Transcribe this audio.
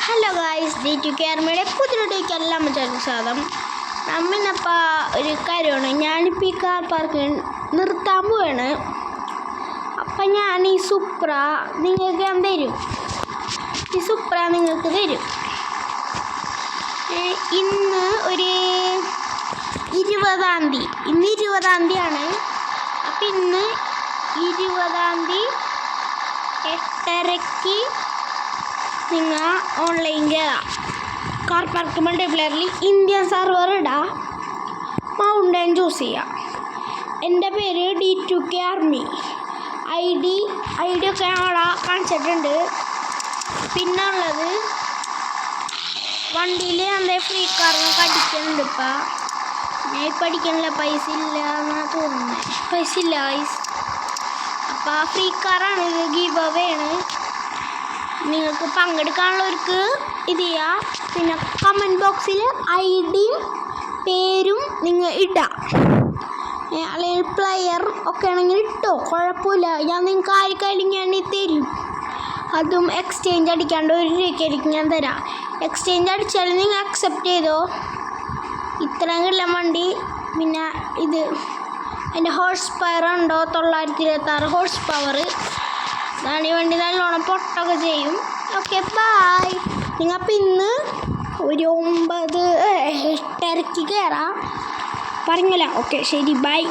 Hello guys, D2K ആർമിയുടെ പുതിയൊരുടേക്ക് എല്ലാം സ്വാഗതം. നമ്മിന്നപ്പോൾ ഒരു കാര്യമാണ്, ഞാനിപ്പോൾ ഈ കാർ പാർക്ക് നിർത്താൻ പോവാണ്. അപ്പം ഞാൻ ഈ സുപ്ര നിങ്ങൾക്ക് ഞാൻ തരും. ഈ സുപ്ര നിങ്ങൾക്ക് തരും. ഇന്ന് ഒരു 20-ാം തീയതി, ഇന്ന് 20-ാം തീയതിയാണ്. അപ്പം ഇന്ന് 20-ാം തീയതി 8:30-ക്ക് നിങ്ങൾ ഓൺലൈൻ കയറാം. കാർ പാർക്ക് മൾട്ടിപ്ലെയറിൽ ഇന്ത്യൻ സെർവർ ഇടാം, മൗണ്ടൻ ചൂസ് ചെയ്യാം. എൻ്റെ പേര് D2K ആർമി. ഐ ഡി ഒക്കെ അവിടെ കാണിച്ചിട്ടുണ്ട്. പിന്നെ ഉള്ളത് വണ്ടിയിൽ എന്താ ഫ്രീ കാറിനൊക്കെ അടിക്കുന്നുണ്ട്. ഞാൻ ഇപ്പം അടിക്കണില്ല, പൈസ ഇല്ല എന്നാണ് തോന്നുന്നത്. പൈസ ഇല്ല ഗൈസ്. അപ്പോൾ ഫ്രീ കാറാണ്, ഇത് ഗീവ് അവേ ആണ്. നിങ്ങൾക്ക് പങ്കെടുക്കാനുള്ളവർക്ക് ഇത് ചെയ്യാം. പിന്നെ കമൻറ്റ് ബോക്സിൽ ഐഡിയും പേരും നിങ്ങൾ ഇടാം. അല്ലെങ്കിൽ പ്ലെയർ ഒക്കെ ആണെങ്കിൽ ഇട്ടോ, കുഴപ്പമില്ല. ഞാൻ നിങ്ങൾക്ക് ആർക്കായാലും ഞാൻ തരും. അതും എക്സ്ചേഞ്ച് അടിക്കാണ്ട് 1 രൂപയ്ക്കായിരിക്കും ഞാൻ തരാം. എക്സ്ചേഞ്ച് അടിച്ചാൽ നിങ്ങൾ അക്സെപ്റ്റ് ചെയ്തോ. ഇത്രയും കിട്ടുന്ന വണ്ടി. പിന്നെ ഇത് അതിൻ്റെ ഹോഴ്സ് പവർ ഉണ്ടോ, 926 ഹോഴ്സ് പവർ. അതാണ് ഈ വണ്ടി. നല്ലോണം പൊട്ടൊക്കെ ചെയ്യും. Okay, bye. നിങ്ങൾക്കിപ്പോൾ ഇന്ന് ഒരു 8:30-ക്ക് കയറാം പറഞ്ഞല്ലോ. ഓക്കെ, ശരി, ബൈ.